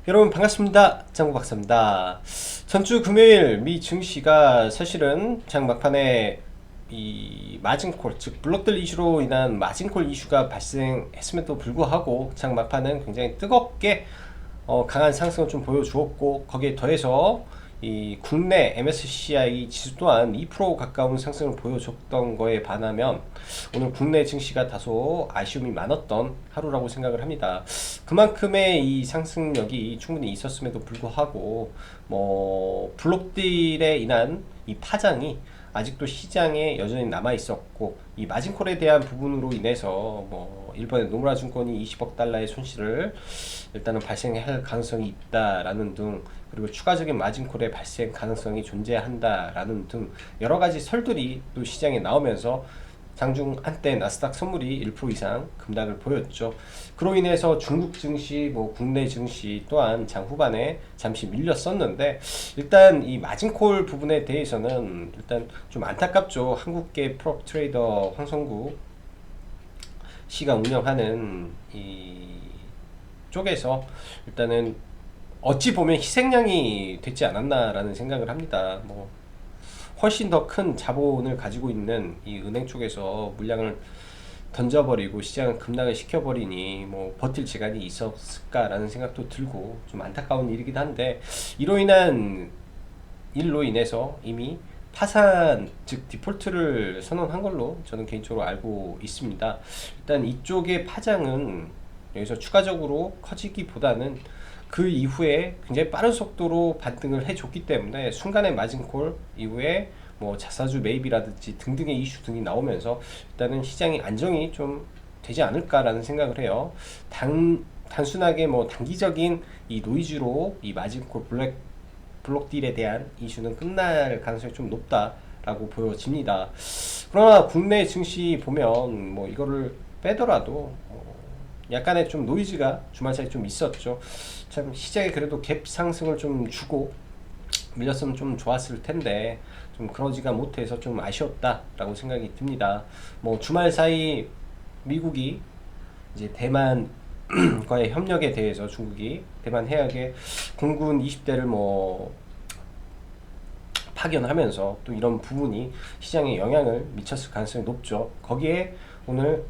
여러분 반갑습니다. 장구 박사입니다. 전주 금요일 미 증시가 사실은 장 막판에 이 마진콜, 즉 블록들 이슈로 인한 마진콜 이슈가 발생했음에도 불구하고 장 막판은 굉장히 뜨겁게 강한 상승을 좀 보여주었고, 거기에 더해서 이 국내 MSCI 지수 또한 2% 가까운 상승을 보여줬던 거에 반하면 오늘 국내 증시가 다소 아쉬움이 많았던 하루라고 생각을 합니다. 그만큼의 이 상승력이 충분히 있었음에도 불구하고 블록딜에 인한 이 파장이 아직도 시장에 여전히 남아 있었고, 이 마진콜에 대한 부분으로 인해서 일본의 노무라 증권이 20억 달러의 손실을 일단은 발생할 가능성이 있다라는 등, 그리고 추가적인 마진콜의 발생 가능성이 존재한다라는 등 여러 가지 설들이 또 시장에 나오면서 장중 한때 나스닥 선물이 1% 이상 급락을 보였죠. 그로 인해서 중국 증시, 국내 증시 또한 장 후반에 잠시 밀렸었는데, 일단 이 마진콜 부분에 대해서는 일단 좀 안타깝죠. 한국계 프롭 트레이더 황성구 씨가 운영하는 이 쪽에서 일단은 어찌 보면 희생양이 되지 않았나라는 생각을 합니다. 훨씬 더 큰 자본을 가지고 있는 이 은행 쪽에서 물량을 던져버리고 시장을 급락을 시켜버리니 버틸 재간이 있었을까라는 생각도 들고 좀 안타까운 일이긴 한데, 일로 인해서 이미 파산, 즉 디폴트를 선언한 걸로 저는 개인적으로 알고 있습니다. 일단 이쪽의 파장은 여기서 추가적으로 커지기보다는 그 이후에 굉장히 빠른 속도로 반등을 해줬기 때문에 순간의 마진콜 이후에 자사주 매입이라든지 등등의 이슈 등이 나오면서 일단은 시장이 안정이 좀 되지 않을까라는 생각을 해요. 단순하게 단기적인 이 노이즈로 이 마진콜 블록딜에 대한 이슈는 끝날 가능성이 좀 높다라고 보여집니다. 그러나 국내 증시 보면 이거를 빼더라도 약간의 좀 노이즈가 주말 사이 좀 있었죠. 참 시장에 그래도 갭 상승을 좀 주고 밀렸으면 좀 좋았을 텐데 좀 그러지가 못해서 좀 아쉬웠다라고 생각이 듭니다. 주말 사이 미국이 이제 대만과의 협력에 대해서 중국이 대만 해역에 공군 20대를 파견하면서 또 이런 부분이 시장에 영향을 미쳤을 가능성이 높죠. 거기에 오늘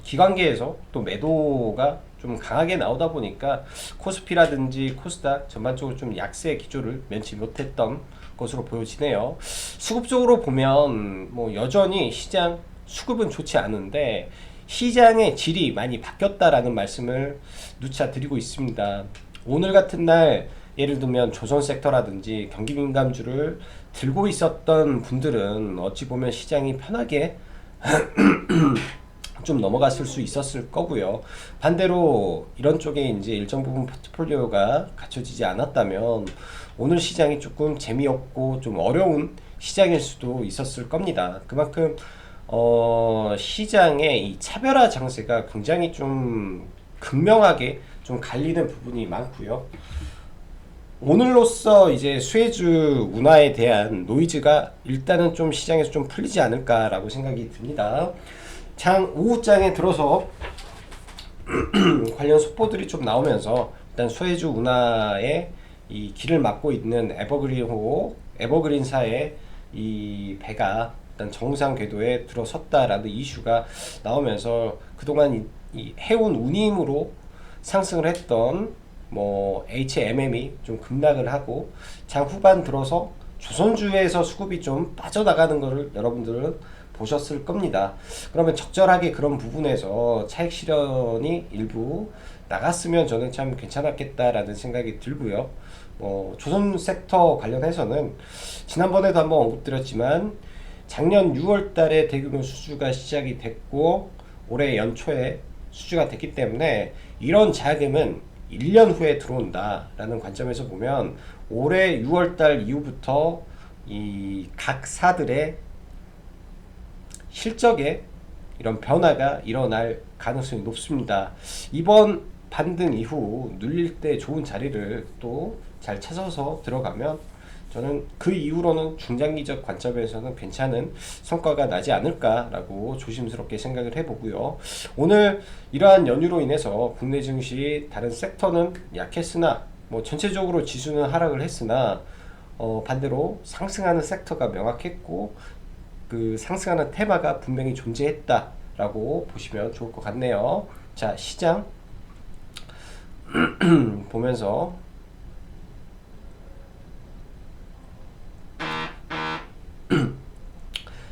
기관계에서 또 매도가 좀 강하게 나오다 보니까 코스피라든지 코스닥 전반적으로 좀 약세 기조를 면치 못했던 것으로 보여지네요. 수급적으로 보면 여전히 시장 수급은 좋지 않은데 시장의 질이 많이 바뀌었다라는 말씀을 누차 드리고 있습니다. 오늘 같은 날 예를 들면 조선 섹터라든지 경기 민감주를 들고 있었던 분들은 어찌 보면 시장이 편하게 좀 넘어갔을 수 있었을 거고요. 반대로 이런 쪽에 이제 일정 부분 포트폴리오가 갖춰지지 않았다면 오늘 시장이 조금 재미없고 좀 어려운 시장일 수도 있었을 겁니다. 그만큼 시장의 이 차별화 장세가 굉장히 좀 극명하게 좀 갈리는 부분이 많고요. 오늘로써 이제 수혜주 운하에 대한 노이즈가 일단은 좀 시장에서 좀 풀리지 않을까라고 생각이 듭니다. 장 오후장에 들어서 관련 속보들이 좀 나오면서 일단 수혜주 운하의 이 길을 막고 있는 에버그린사의 이 배가 일단 정상 궤도에 들어섰다라는 이슈가 나오면서 그동안 이 해운 운임으로 상승을 했던 HMM이 좀 급락을 하고 장 후반 들어서 조선주에서 수급이 좀 빠져나가는 것을 여러분들은 보셨을 겁니다. 그러면 적절하게 그런 부분에서 차익 실현이 일부 나갔으면 저는 참 괜찮았겠다라는 생각이 들고요. 조선 섹터 관련해서는 지난번에도 한번 언급드렸지만 작년 6월 달에 대규모 수주가 시작이 됐고 올해 연초에 수주가 됐기 때문에 이런 자금은 1년 후에 들어온다라는 관점에서 보면 올해 6월 달 이후부터 이 각 사들의 실적에 이런 변화가 일어날 가능성이 높습니다. 이번 반등 이후 눌릴 때 좋은 자리를 또 잘 찾아서 들어가면 저는 그 이후로는 중장기적 관점에서는 괜찮은 성과가 나지 않을까라고 조심스럽게 생각을 해보고요. 오늘 이러한 연유로 인해서 국내 증시 다른 섹터는 약했으나 뭐 전체적으로 지수는 하락을 했으나 반대로 상승하는 섹터가 명확했고 그 상승하는 테마가 분명히 존재했다라고 보시면 좋을 것 같네요. 자, 시장 보면서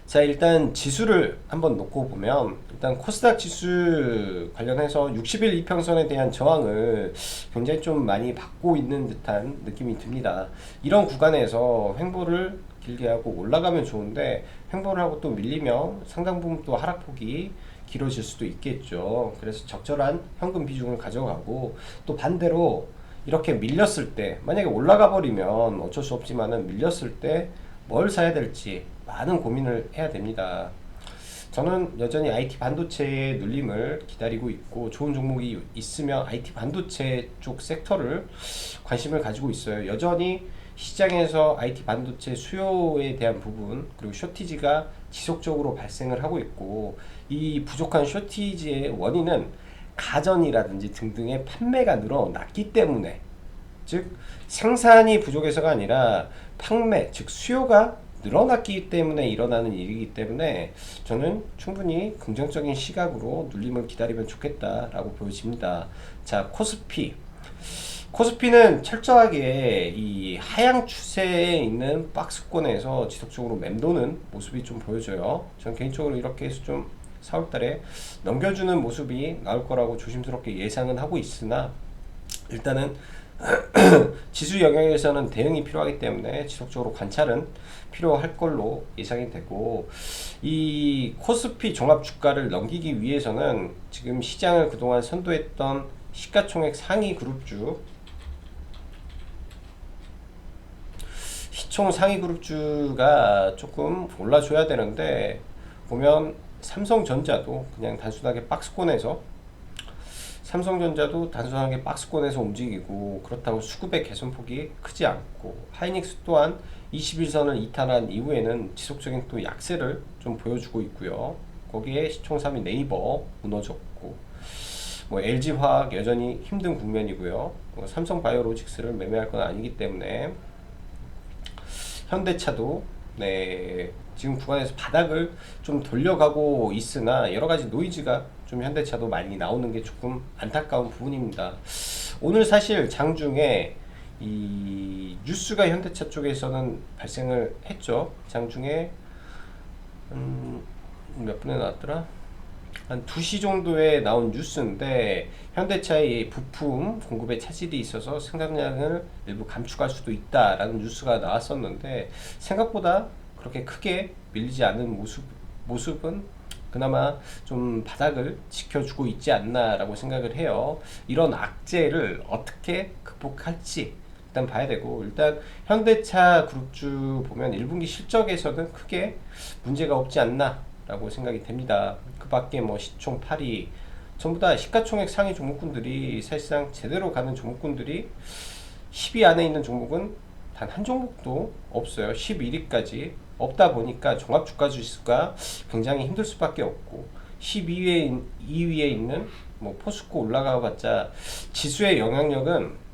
자, 일단 지수를 한번 놓고 보면 일단 코스닥 지수 관련해서 60일 이평선에 대한 저항을 굉장히 좀 많이 받고 있는 듯한 느낌이 듭니다. 이런 구간에서 횡보를 길게 하고 올라가면 좋은데 횡보를 하고 또 밀리면 상당 부분 또 하락폭이 길어질 수도 있겠죠. 그래서 적절한 현금 비중을 가져가고 또 반대로 이렇게 밀렸을 때 만약에 올라가 버리면 어쩔 수 없지만은 밀렸을 때 뭘 사야 될지 많은 고민을 해야 됩니다. 저는 여전히 IT 반도체의 눌림을 기다리고 있고 좋은 종목이 있으면 IT 반도체 쪽 섹터를 관심을 가지고 있어요. 여전히 시장에서 IT 반도체 수요에 대한 부분 그리고 쇼티지가 지속적으로 발생을 하고 있고 이 부족한 쇼티지의 원인은 가전이라든지 등등의 판매가 늘어났기 때문에 즉 생산이 부족해서가 아니라 판매 즉 수요가 늘어났기 때문에 일어나는 일이기 때문에 저는 충분히 긍정적인 시각으로 눌림을 기다리면 좋겠다라고 보여집니다. 자, 코스피는 철저하게 이 하향 추세에 있는 박스권에서 지속적으로 맴도는 모습이 좀 보여져요. 전 개인적으로 이렇게 해서 좀 4월달에 넘겨주는 모습이 나올 거라고 조심스럽게 예상은 하고 있으나 일단은 지수 영역에서는 대응이 필요하기 때문에 지속적으로 관찰은 필요할 걸로 예상이 되고 이 코스피 종합 주가를 넘기기 위해서는 지금 시장을 그동안 선도했던 시가총액 상위 그룹주 시총 상위 그룹주가 조금 올라줘야 되는데 보면 삼성전자도 그냥 단순하게 박스권에서 움직이고 그렇다고 수급의 개선폭이 크지 않고 하이닉스 또한 21선을 이탈한 이후에는 지속적인 또 약세를 좀 보여주고 있고요. 거기에 시총 3위 네이버 무너졌고 뭐 LG화학 여전히 힘든 국면이고요. 뭐 삼성바이오로직스를 매매할 건 아니기 때문에 현대차도 네 지금 구간에서 바닥을 좀 돌려가고 있으나 여러가지 노이즈가 좀 현대차도 많이 나오는 게 조금 안타까운 부분입니다. 오늘 사실 장중에 이 뉴스가 현대차 쪽에서는 발생을 했죠. 장중에 몇 분에 나왔더라? 한 2시 정도에 나온 뉴스인데 현대차의 부품 공급에 차질이 있어서 생산량을 일부 감축할 수도 있다라는 뉴스가 나왔었는데 생각보다 그렇게 크게 밀리지 않는 모습은 그나마 좀 바닥을 지켜주고 있지 않나라고 생각을 해요. 이런 악재를 어떻게 극복할지 일단 봐야 되고 일단 현대차 그룹주 보면 1분기 실적에서는 크게 문제가 없지 않나 라고 생각이 됩니다. 그 밖에 뭐 시총 8위 전부 다 시가총액 상위 종목군들이 사실상 제대로 가는 종목군들이 10위 안에 있는 종목은 단 한 종목도 없어요. 11위까지 없다 보니까 종합주가지수가 굉장히 힘들 수밖에 없고 12위에 있는 뭐 포스코 올라가봤자 지수의 영향력은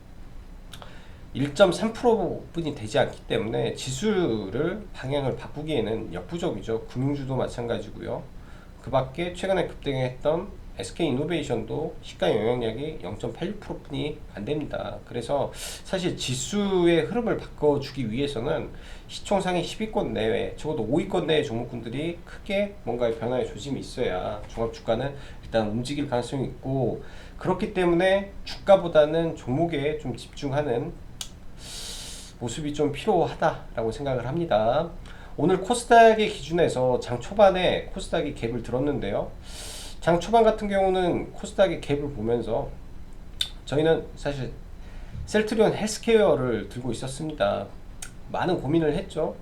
1.3%뿐이 되지 않기 때문에 지수를 방향을 바꾸기에는 역부족이죠. 금융주도 마찬가지고요. 그 밖에 최근에 급등했던 SK이노베이션도 시가 영향력이 0.86%뿐이 안 됩니다. 그래서 사실 지수의 흐름을 바꿔주기 위해서는 시총 상위 10위권 내외, 적어도 5위권 내의 종목군들이 크게 뭔가의 변화의 조짐이 있어야 종합주가는 일단 움직일 가능성이 있고 그렇기 때문에 주가보다는 종목에 좀 집중하는 모습이 좀 필요하다라고 생각을 합니다. 오늘 코스닥의 기준에서 장 초반에 코스닥이 갭을 들었는데요. 장 초반 같은 경우는 코스닥의 갭을 보면서 저희는 사실 셀트리온 헬스케어를 들고 있었습니다. 많은 고민을 했죠.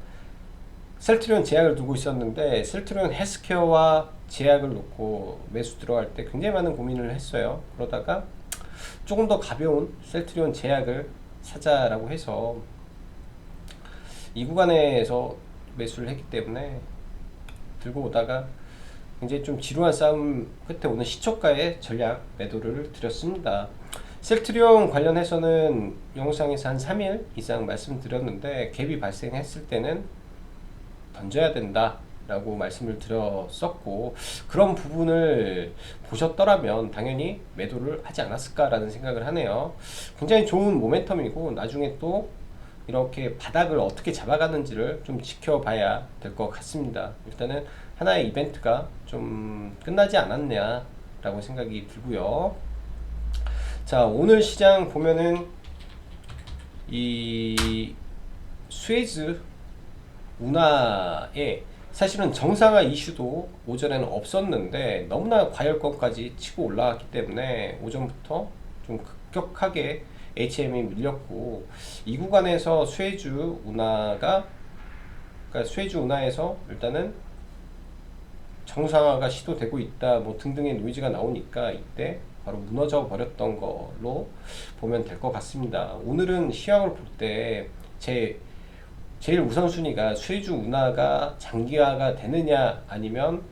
셀트리온 제약을 두고 있었는데 셀트리온 헬스케어와 제약을 놓고 매수 들어갈 때 굉장히 많은 고민을 했어요. 그러다가 조금 더 가벼운 셀트리온 제약을 사자라고 해서 이 구간에서 매수를 했기 때문에 들고 오다가 굉장히 좀 지루한 싸움 끝에 오늘 시초가에 전략 매도를 드렸습니다. 셀트리온 관련해서는 영상에서 한 3일 이상 말씀드렸는데 갭이 발생했을 때는 던져야 된다 라고 말씀을 드렸었고, 그런 부분을 보셨더라면 당연히 매도를 하지 않았을까 라는 생각을 하네요. 굉장히 좋은 모멘텀이고 나중에 또 이렇게 바닥을 어떻게 잡아가는지를 좀 지켜봐야 될 것 같습니다. 일단은 하나의 이벤트가 좀 끝나지 않았냐 라고 생각이 들고요. 자, 오늘 시장 보면은 이 수에즈 운하에 사실은 정상화 이슈도 오전에는 없었는데 너무나 과열권까지 치고 올라왔기 때문에 오전부터 좀 급격하게 HM이 밀렸고, 이 구간에서 수에즈 운하가, 그러니까 수에즈 운하에서 일단은 정상화가 시도되고 있다 뭐 등등의 노이즈가 나오니까 이때 바로 무너져 버렸던 걸로 보면 될 것 같습니다. 오늘은 시황을 볼 때 제일 우선순위가 수혜주 운하가 장기화가 되느냐 아니면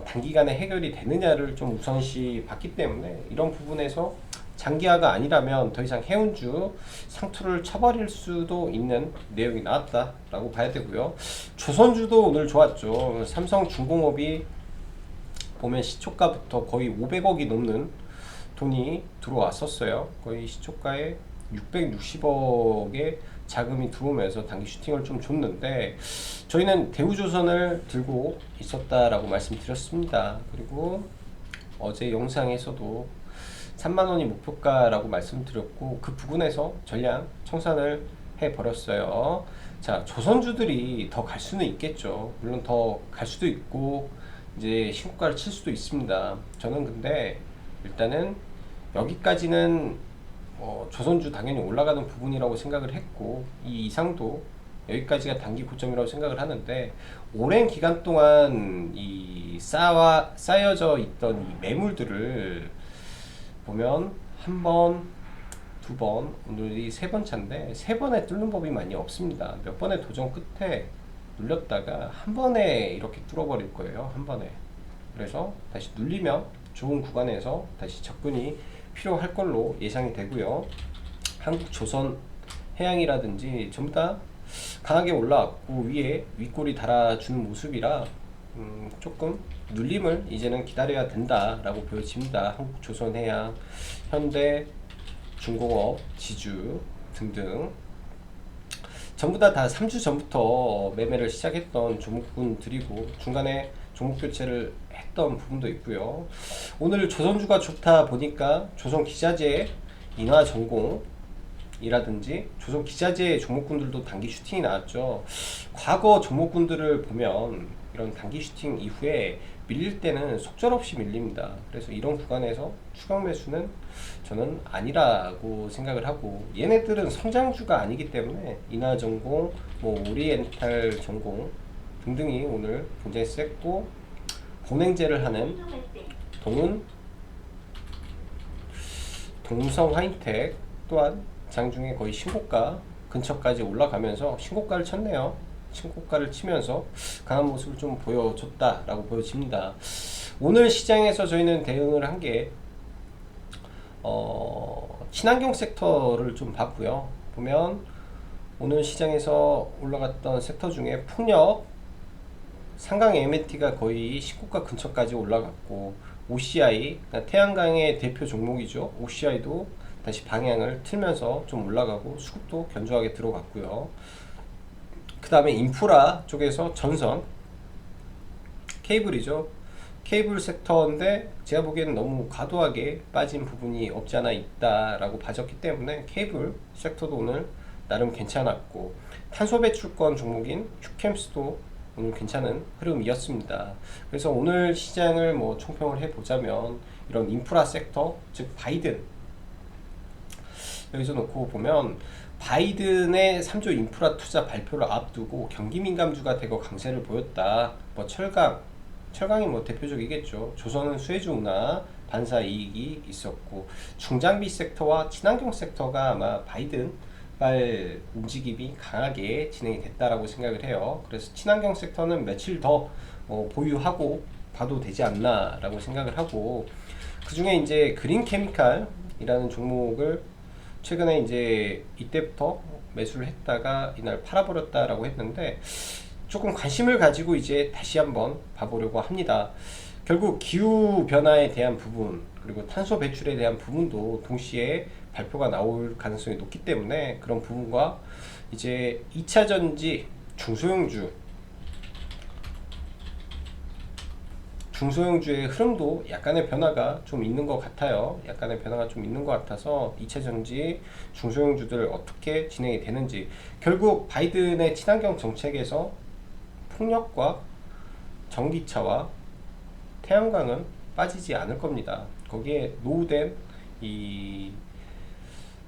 단기간에 해결이 되느냐를 좀 우선시 봤기 때문에, 이런 부분에서 장기화가 아니라면 더 이상 해운주 상투를 쳐버릴 수도 있는 내용이 나왔다라고 봐야 되고요. 조선주도 오늘 좋았죠. 삼성중공업이 보면 시초가부터 거의 500억이 넘는 돈이 들어왔었어요. 거의 시초가에 660억의 자금이 들어오면서 단기 슈팅을 좀 줬는데 저희는 대우조선을 들고 있었다라고 말씀드렸습니다. 그리고 어제 영상에서도 3만원이 목표가라고 말씀드렸고 그 부분에서 전량 청산을 해버렸어요. 자, 조선주들이 더 갈 수는 있겠죠. 물론 더 갈 수도 있고 이제 신고가를 칠 수도 있습니다. 저는 근데 일단은 여기까지는 조선주 당연히 올라가는 부분이라고 생각을 했고, 이 이상도 여기까지가 단기 고점이라고 생각을 하는데, 오랜 기간 동안 이 쌓여져 있던 이 매물들을 보면 한 번, 두 번, 오늘이 세 번 차인데 세 번에 뚫는 법이 많이 없습니다. 몇 번의 도전 끝에 눌렸다가 한 번에 이렇게 뚫어버릴 거예요. 한 번에. 그래서 다시 눌리면 좋은 구간에서 다시 접근이 필요할 걸로 예상이 되고요. 한국조선 해양이라든지 전부 다 강하게 올라왔고 위에 윗골이 달아주는 모습이라 조금 눌림을 이제는 기다려야 된다라고 보여집니다. 한국조선 해양, 현대, 중공업, 지주 등등 전부 다 3주 전부터 매매를 시작했던 종목군들이고 중간에 종목 교체를 했던 부분도 있고요. 오늘 조선주가 좋다 보니까 조선기자재 인화전공이라든지 조선기자재 종목군들도 단기 슈팅이 나왔죠. 과거 종목군들을 보면 이런 단기 슈팅 이후에 밀릴 때는 속절없이 밀립니다. 그래서 이런 구간에서 추가 매수는 저는 아니라고 생각을 하고, 얘네들은 성장주가 아니기 때문에 인하전공, 뭐 오리엔탈 전공 등등이 오늘 굉장히 셌고, 본행제를 하는 동성 하이텍 또한 장중에 거의 신고가 근처까지 올라가면서 신고가를 쳤네요. 신고가를 치면서 강한 모습을 좀 보여줬다라고 보여집니다. 오늘 시장에서 저희는 대응을 한 게 친환경 섹터를 좀 봤고요. 보면 오늘 시장에서 올라갔던 섹터 중에 풍력, 상강 MNT가 거의 신고가 근처까지 올라갔고, OCI, 그러니까 태양광의 대표 종목이죠. OCI도 다시 방향을 틀면서 좀 올라가고 수급도 견조하게 들어갔고요. 그 다음에 인프라 쪽에서 전선, 케이블이죠. 케이블 섹터인데 제가 보기에는 너무 과도하게 빠진 부분이 없지 않아 있다라고 봐졌기 때문에 케이블 섹터도 오늘 나름 괜찮았고, 탄소 배출권 종목인 큐캠스도 오늘 괜찮은 흐름이었습니다. 그래서 오늘 시장을 뭐 총평을 해보자면 이런 인프라 섹터, 즉 바이든, 여기서 놓고 보면 바이든의 3조 인프라 투자 발표를 앞두고 경기 민감주가 대거 강세를 보였다. 뭐 철강이 뭐 대표적이겠죠. 조선은 수혜주 운하, 반사 이익이 있었고, 중장비 섹터와 친환경 섹터가 아마 바이든 반발 움직임이 강하게 진행이 됐다라고 생각을 해요. 그래서 친환경 섹터는 며칠 더 보유하고 봐도 되지 않나라고 생각을 하고, 그 중에 이제 그린 케미칼이라는 종목을 최근에 이제 이때부터 매수를 했다가 이날 팔아버렸다라고 했는데, 조금 관심을 가지고 이제 다시 한번 봐보려고 합니다. 결국 기후 변화에 대한 부분, 그리고 탄소 배출에 대한 부분도 동시에 발표가 나올 가능성이 높기 때문에, 그런 부분과 이제 2차 전지 중소형주의 흐름도 약간의 변화가 좀 있는 것 같아요. 약간의 변화가 좀 있는 것 같아서 2차 전지 중소형주들 어떻게 진행이 되는지, 결국 바이든의 친환경 정책에서 풍력과 전기차와 태양광은 빠지지 않을 겁니다. 거기에 노후된 이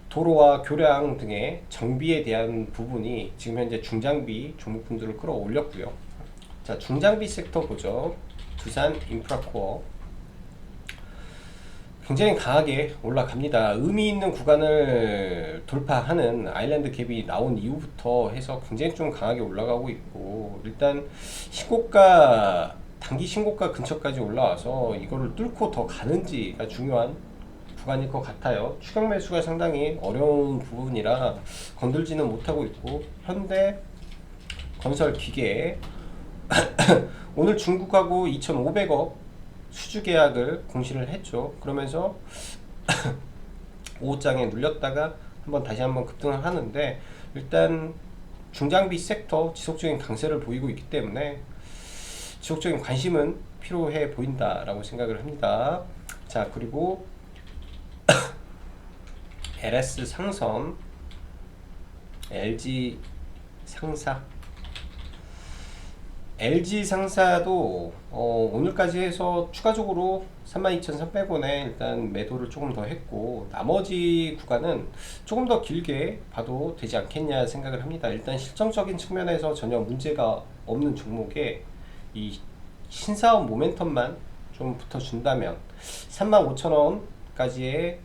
도로와 교량 등의 정비에 대한 부분이 지금 현재 중장비 종목분들을 끌어올렸고요. 자, 중장비 섹터 보죠. 두산 인프라코어 굉장히 강하게 올라갑니다. 의미 있는 구간을 돌파하는 아일랜드 갭이 나온 이후부터 해서 굉장히 좀 강하게 올라가고 있고, 일단 신고가, 단기 신고가 근처까지 올라와서 이거를 뚫고 더 가는지가 중요한 구간일 것 같아요. 추격 매수가 상당히 어려운 부분이라 건들지는 못하고 있고, 현대 건설 기계 오늘 중국하고 2,500억 수주 계약을 공시를 했죠. 그러면서 5장에 눌렸다가 다시 한번 급등을 하는데, 일단 중장비 섹터 지속적인 강세를 보이고 있기 때문에 지속적인 관심은 필요해 보인다라고 생각을 합니다. 자, 그리고 LS 상선, LG 상사, LG 상사도 오늘까지 해서 추가적으로 32,300원에 일단 매도를 조금 더 했고, 나머지 구간은 조금 더 길게 봐도 되지 않겠냐 생각을 합니다. 일단 실정적인 측면에서 전혀 문제가 없는 종목에 이 신사업 모멘텀만 좀 붙어준다면 35,000원까지의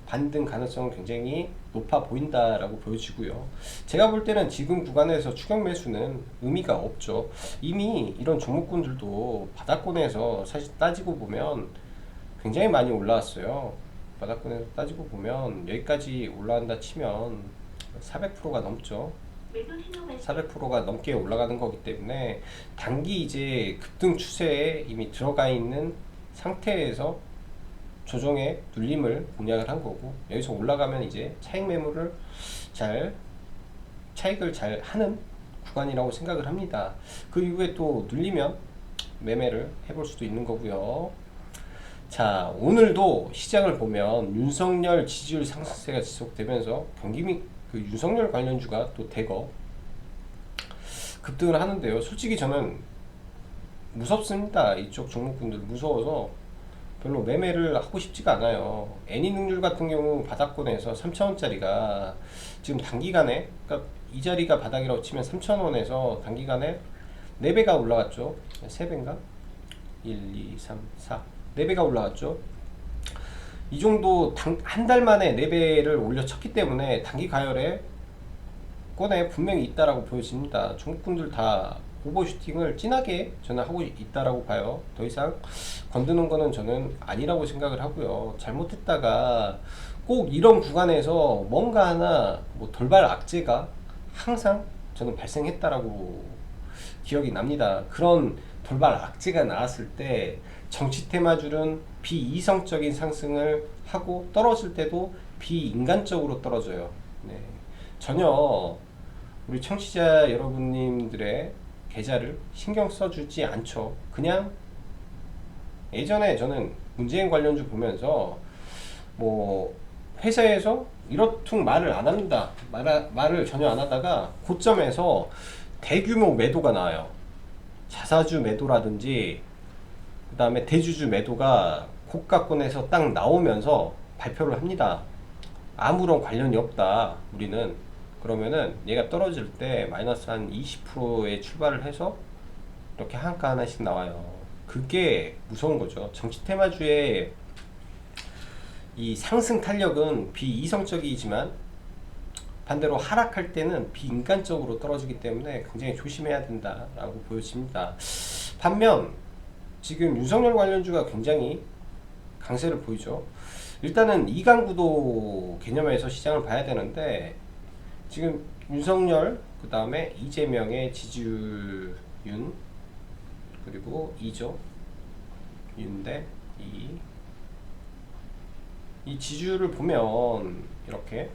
반등 가능성은 굉장히 높아 보인다라고 보여지고요. 제가 볼 때는 지금 구간에서 추격 매수는 의미가 없죠. 이미 이런 종목군들도 바닥권에서 사실 따지고 보면 굉장히 많이 올라왔어요. 바닥권에서 따지고 보면 여기까지 올라간다 치면 400%가 넘죠. 400%가 넘게 올라가는 거기 때문에 단기 이제 급등 추세에 이미 들어가 있는 상태에서 조정의 눌림을 공략을 한 거고, 여기서 올라가면 이제 차익을 잘 하는 구간이라고 생각을 합니다. 그 이후에 또 눌리면 매매를 해볼 수도 있는 거고요. 자, 오늘도 시장을 보면 윤석열 지지율 상승세가 지속되면서 경기 및 그 윤석열 관련주가 또 대거 급등을 하는데요. 솔직히 저는 무섭습니다. 이쪽 종목군들 무서워서 별로 매매를 하고 싶지가 않아요. 애니능률 같은 경우 바닥권에서 3,000원짜리가 지금 단기간에, 그러니까 이 자리가 바닥이라고 치면 3,000원에서 단기간에 4배가 올라갔죠. 3배인가? 1, 2, 3, 4 4배가 올라갔죠. 이 정도 한 달 만에 4배를 올려쳤기 때문에 단기 가열에 권에 분명히 있다라고 보여집니다. 중국분들 다 오버슈팅을 진하게 저는 하고 있다라고 봐요. 더 이상 건드는 거는 저는 아니라고 생각을 하고요. 잘못했다가 꼭 이런 구간에서 뭔가 하나 돌발 악재가 항상 저는 발생했다라고 기억이 납니다. 그런 돌발 악재가 나왔을 때 정치 테마줄은 비이성적인 상승을 하고 떨어질 때도 비인간적으로 떨어져요. 네. 전혀 우리 청취자 여러분님들의 계좌를 신경 써주지 않죠. 그냥 예전에 저는 문재인 관련주 보면서 회사에서 이렇퉁 말을 안 합니다. 말을 전혀 안 하다가 고점에서 대규모 매도가 나와요. 자사주 매도라든지 그 다음에 대주주 매도가 고가권에서 딱 나오면서 발표를 합니다. 아무런 관련이 없다, 우리는. 그러면은 얘가 떨어질 때 마이너스 한 20%에 출발을 해서 이렇게 한가 하나씩 나와요. 그게 무서운 거죠. 정치 테마주의 이 상승 탄력은 비이성적이지만 반대로 하락할 때는 비인간적으로 떨어지기 때문에 굉장히 조심해야 된다라고 보여집니다. 반면 지금 윤석열 관련주가 굉장히 강세를 보이죠. 일단은 이강구도 개념에서 시장을 봐야 되는데 지금 윤석열 그 다음에 이재명의 지지율 윤 그리고 2죠. 윤대 2. 이 지지율을 보면 이렇게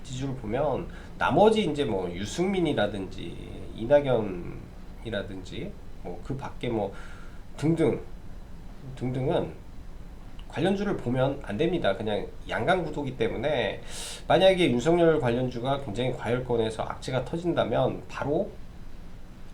지지율을 보면 나머지 이제 뭐 유승민이라든지 이낙연이라든지 뭐 그 밖에 뭐 등등은 관련주를 보면 안 됩니다. 그냥 양강구도기 때문에 만약에 윤석열 관련주가 굉장히 과열권에서 악재가 터진다면 바로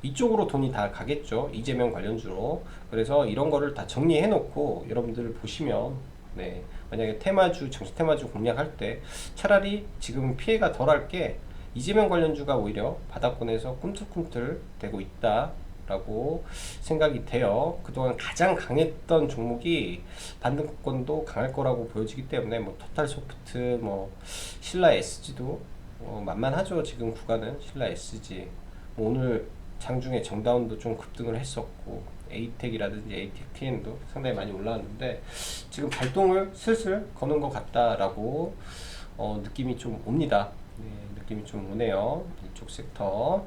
이쪽으로 돈이 다 가겠죠. 이재명 관련주로. 그래서 이런 거를 다 정리해 놓고 여러분들 보시면 네, 만약에 테마주, 정치 테마주 공략할 때 차라리 지금 피해가 덜할 게 이재명 관련주가 오히려 바닥권에서 꿈틀꿈틀 되고 있다 라고 생각이 돼요. 그동안 가장 강했던 종목이 반등권도 강할 거라고 보여지기 때문에 뭐 토탈소프트, 뭐 신라 SG도 만만하죠. 지금 구간은 신라 SG. 뭐 오늘 장중에 정다운도 좀 급등을 했었고 에이텍이라든지 에이텍 TN도 상당히 많이 올라왔는데 지금 발동을 슬슬 거는 것 같다라고 느낌이 좀 옵니다. 네, 느낌이 좀 오네요. 이쪽 섹터.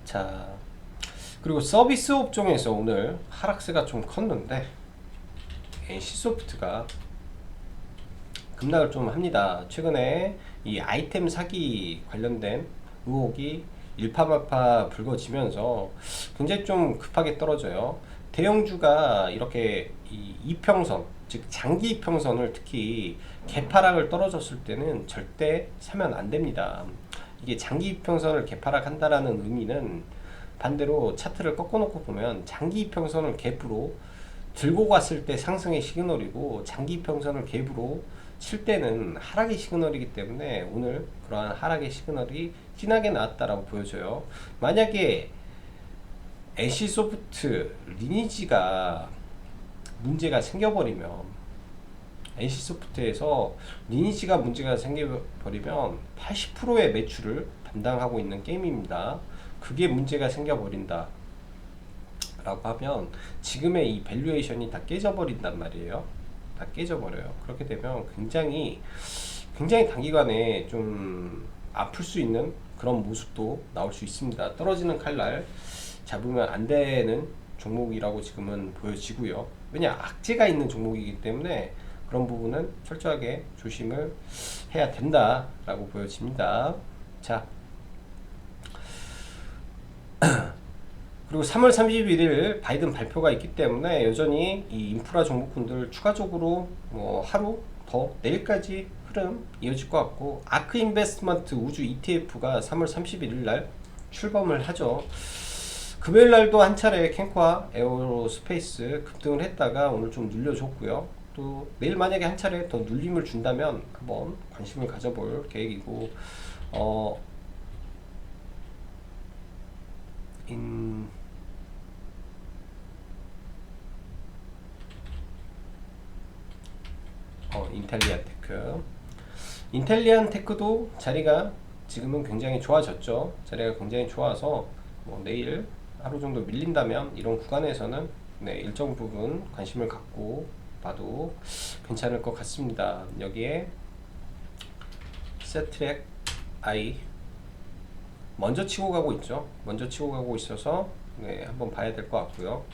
자, 그리고 서비스 업종에서 오늘 하락세가 좀 컸는데 NC소프트가 급락을 좀 합니다. 최근에 이 아이템 사기 관련된 의혹이 일파만파 불거지면서 굉장히 좀 급하게 떨어져요. 대형주가 이렇게 이 이평선, 즉 장기 이평선을 특히 개파락을 떨어졌을 때는 절대 사면 안 됩니다. 이게 장기 이평선을 개파락한다라는 의미는 반대로 차트를 꺾어놓고 보면 장기 이평선을 갭으로 들고 갔을 때 상승의 시그널이고 장기 이평선을 갭으로 칠 때는 하락의 시그널이기 때문에 오늘 그러한 하락의 시그널이 진하게 나왔다라고 보여져요. 만약에 NC소프트 리니지가 문제가 생겨버리면 NC소프트에서 리니지가 문제가 생겨버리면 80%의 매출을 담당하고 있는 게임입니다. 그게 문제가 생겨버린다 라고 하면 지금의 이 밸류에이션이 다 깨져버린단 말이에요. 다 깨져버려요. 그렇게 되면 굉장히 단기간에 좀 아플 수 있는 그런 모습도 나올 수 있습니다. 떨어지는 칼날 잡으면 안 되는 종목이라고 지금은 보여지고요. 왜냐, 악재가 있는 종목이기 때문에 그런 부분은 철저하게 조심을 해야 된다라고 보여집니다. 자, 그리고 3월 31일 바이든 발표가 있기 때문에 여전히 이 인프라 종목군들 추가적으로 뭐 하루 더 내일까지 흐름 이어질 것 같고, 아크 인베스트먼트 우주 ETF가 3월 31일 날 출범을 하죠. 금요일 날도 한 차례 캔코아 에어로스페이스 급등을 했다가 오늘 좀 눌려줬고요. 또 내일 만약에 한 차례 더 눌림을 준다면 한번 관심을 가져볼 계획이고, 인텔리안 테크도 자리가 지금은 굉장히 좋아졌죠. 자리가 굉장히 좋아서 뭐 내일 하루 정도 밀린다면 이런 구간에서는 네, 일정 부분 관심을 갖고 봐도 괜찮을 것 같습니다. 여기에 세트랙 I 먼저 치고 가고 있죠. 먼저 치고 가고 있어서 네, 한번 봐야 될 것 같고요.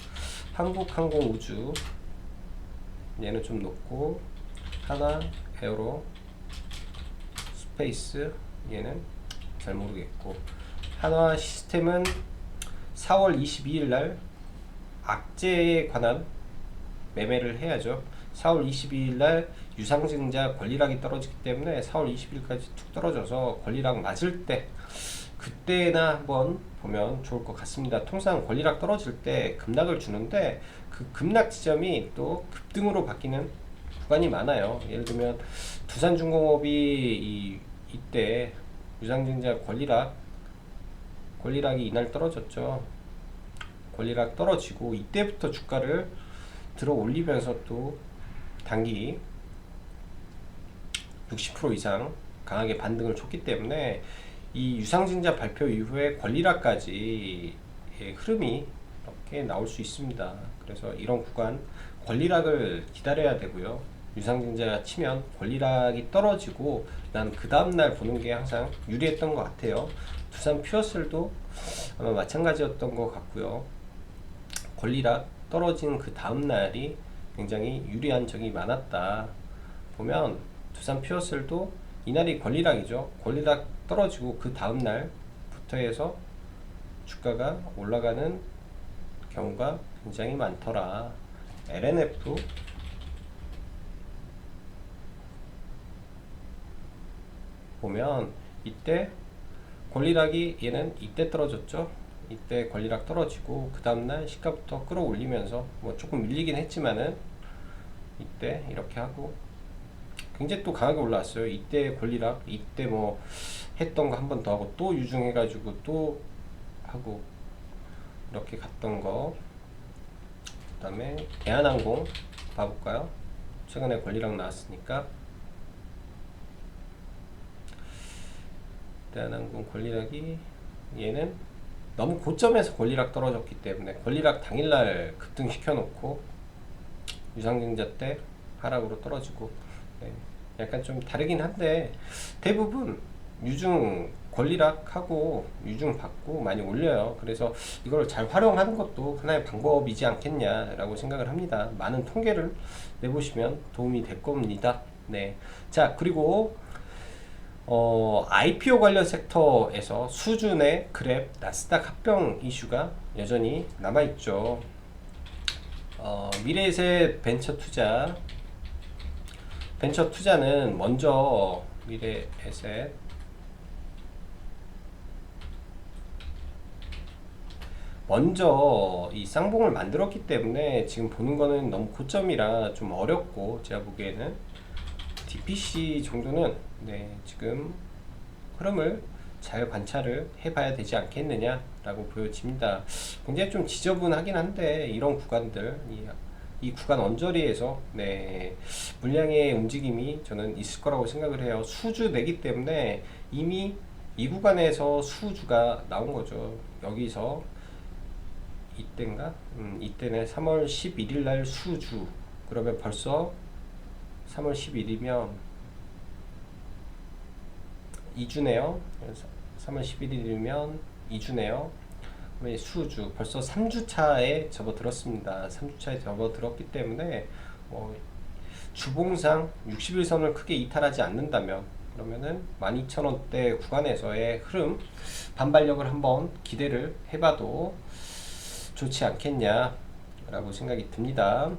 한국항공우주 얘는 좀 높고, 하나 에어로 스페이스 얘는 잘 모르겠고, 한화 시스템은 4월 22일 날 악재에 관한 매매를 해야죠. 4월 22일 날 유상증자 권리락이 떨어지기 때문에 4월 20일까지 툭 떨어져서 권리락 맞을 때 그때나 한번 보면 좋을 것 같습니다. 통상 권리락 떨어질 때 급락을 주는데 그 급락 지점이 또 급등으로 바뀌는 구간이 많아요. 예를 들면 두산중공업이 이때 유상증자 권리락이 이날 떨어졌죠. 권리락 떨어지고 이때부터 주가를 들어 올리면서 또 단기 60% 이상 강하게 반등을 줬기 때문에 이 유상증자 발표 이후에 권리락까지 흐름이 이렇게 나올 수 있습니다. 그래서 이런 구간 권리락을 기다려야 되고요. 유상증자가 치면 권리락이 떨어지고 난 그 다음날 보는 게 항상 유리했던 것 같아요. 두산 퓨어슬도 아마 마찬가지였던 것 같고요. 권리락 떨어진 그 다음날이 굉장히 유리한 적이 많았다. 보면 두산 퓨어슬도 이날이 권리락이죠. 권리락 떨어지고 그 다음날부터 해서 주가가 올라가는 경우가 굉장히 많더라. LNF 보면 이때 권리락이 얘는 이때 떨어졌죠. 이때 권리락 떨어지고 그 다음날 시가부터 끌어올리면서 뭐 조금 밀리긴 했지만은 이때 이렇게 하고 굉장히 또 강하게 올라왔어요. 이때 권리락 이때 뭐 했던 거 한 번 더 하고 또 유중해가지고 또 하고 이렇게 갔던 거. 그 다음에 대한항공 봐볼까요? 최근에 권리락 나왔으니까 대한항공 권리락이 얘는 너무 고점에서 권리락 떨어졌기 때문에 권리락 당일날 급등시켜 놓고 유상증자 때 하락으로 떨어지고 네, 약간 좀 다르긴 한데 대부분 유중 권리락하고 유중 받고 많이 올려요. 그래서 이걸 잘 활용하는 것도 하나의 방법이지 않겠냐라고 생각을 합니다. 많은 통계를 내보시면 도움이 될 겁니다. 네. 자, 그리고 IPO 관련 섹터에서 수준의 그랩 나스닥 합병 이슈가 여전히 남아있죠. 미래에셋 벤처 투자는 먼저 미래에셋 먼저 이 쌍봉을 만들었기 때문에 지금 보는 거는 너무 고점이라 좀 어렵고, 제가 보기에는 DPC 정도는 네, 지금 흐름을 잘 관찰을 해봐야 되지 않겠느냐 라고 보여집니다. 굉장히 좀 지저분하긴 한데 이런 구간들, 이 구간 언저리에서 네, 물량의 움직임이 저는 있을 거라고 생각을 해요. 수주 내기 때문에 이미 이 구간에서 수주가 나온 거죠. 여기서 이때인가? 이때는 3월 11일 날 수주. 그러면 벌써 3월 10일이면 2주네요. 3월 11일이면 2주네요. 수주 벌써 3주차에 접어들었습니다. 3주차에 접어들었기 때문에 주봉상 60일선을 크게 이탈하지 않는다면 그러면은 12,000원대 구간에서의 흐름 반발력을 한번 기대를 해봐도 좋지 않겠냐 라고 생각이 듭니다.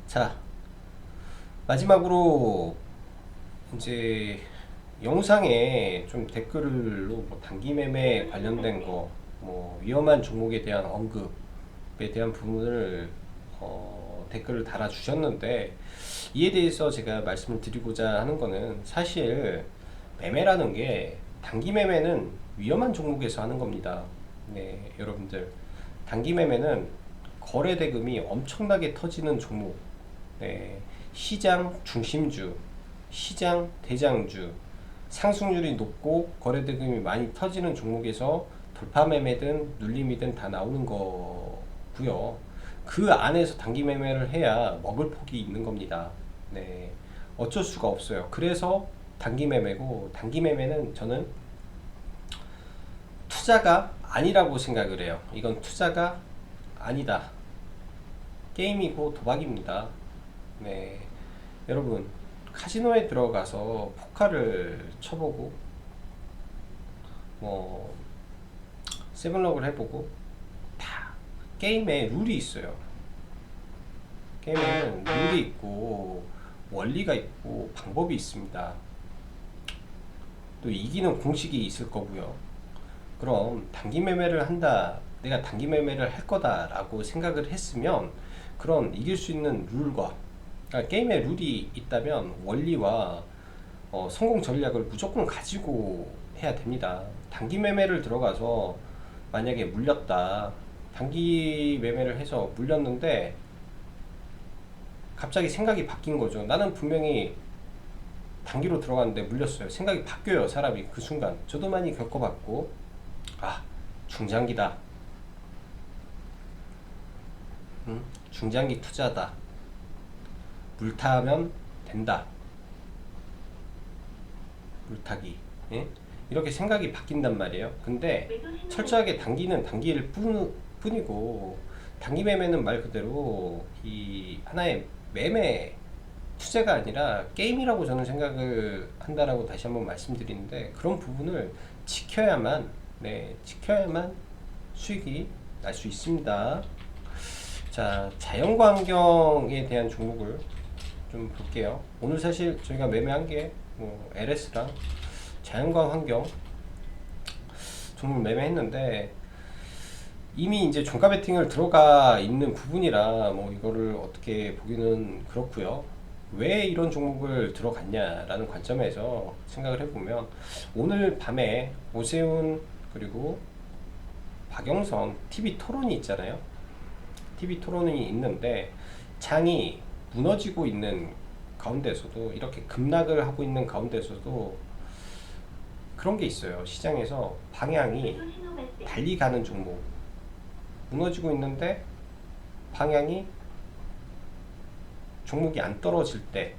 자, 마지막으로 이제 영상에 좀 댓글로 뭐 단기 매매 관련된 거, 뭐 위험한 종목에 대한 언급에 대한 부분을 댓글을 달아 주셨는데, 이에 대해서 제가 말씀을 드리고자 하는 거는, 사실 매매라는 게 단기 매매는 위험한 종목에서 하는 겁니다. 네, 여러분들 단기 매매는 거래 대금이 엄청나게 터지는 종목, 네, 시장 중심주, 시장 대장주, 상승률이 높고 거래 대금이 많이 터지는 종목에서 돌파 매매든 눌림이든 다 나오는 거고요. 그 안에서 단기 매매를 해야 먹을 폭이 있는 겁니다. 네, 어쩔 수가 없어요. 그래서 단기 매매고, 단기 매매는 저는 투자가 아니라고 생각을 해요. 이건 투자가 아니다. 게임이고 도박입니다. 네, 여러분 카지노에 들어가서 포카를 쳐보고 뭐 세븐럭을 해보고 다 게임에 룰이 있어요. 게임에는 룰이 있고 원리가 있고 방법이 있습니다. 또 이기는 공식이 있을 거고요. 그럼 단기 매매를 한다, 내가 단기 매매를 할 거다 라고 생각을 했으면 그런 이길 수 있는 룰과, 그러니까 게임에 룰이 있다면 원리와 성공 전략을 무조건 가지고 해야 됩니다. 단기 매매를 들어가서 만약에 물렸다, 단기 매매를 해서 물렸는데 갑자기 생각이 바뀐 거죠. 나는 분명히 단기로 들어갔는데 물렸어요. 생각이 바뀌어요, 사람이 그 순간. 저도 많이 겪어봤고, 아, 중장기다. 중장기 투자다. 물타면 된다. 물타기. 예? 이렇게 생각이 바뀐단 말이에요. 근데 철저하게 단기는 단기일 뿐이고, 단기 매매는 말 그대로 이 하나의 매매 투자가 아니라 게임이라고 저는 생각을 한다라고 다시 한번 말씀드리는데, 그런 부분을 지켜야만, 네, 지켜야만 수익이 날 수 있습니다. 자, 자연환경에 대한 종목을 좀 볼게요. 오늘 사실 저희가 매매한 게 LS랑 자연광환경 종목 매매했는데, 이미 이제 종가 베팅을 들어가 있는 부분이라 뭐 이거를 어떻게 보기는 그렇고요. 왜 이런 종목을 들어갔냐라는 관점에서 생각을 해보면, 오늘 밤에 오세훈 그리고 박영선 TV 토론이 있잖아요. TV 토론이 있는데, 장이 무너지고 있는 가운데서도, 이렇게 급락을 하고 있는 가운데서도 그런 게 있어요. 시장에서 방향이 달리 가는 종목, 무너지고 있는데 방향이, 종목이 안 떨어질 때,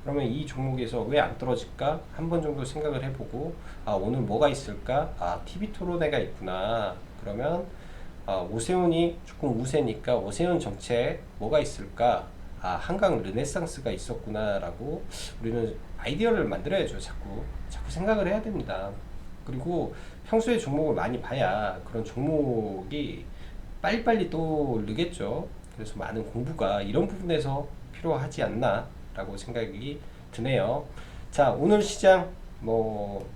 그러면 이 종목에서 왜 안 떨어질까 한 번 정도 생각을 해보고, 아, 오늘 뭐가 있을까, 아, TV 토론회가 있구나, 그러면 오세훈이 조금 우세니까 오세훈 정책 뭐가 있을까, 아, 한강 르네상스가 있었구나 라고 우리는 아이디어를 만들어야죠. 자꾸 생각을 해야 됩니다. 그리고 평소에 종목을 많이 봐야 그런 종목이 빨리빨리 떠오르겠죠. 그래서 많은 공부가 이런 부분에서 필요하지 않나 라고 생각이 드네요. 자, 오늘 시장 뭐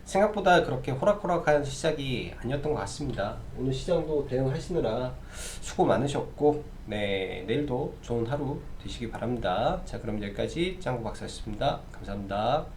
생각보다 그렇게 호락호락한 시작이 아니었던 것 같습니다. 오늘 시장도 대응하시느라 수고 많으셨고, 네, 내일도 좋은 하루 되시기 바랍니다. 자, 그럼 여기까지 짱구 박사였습니다. 감사합니다.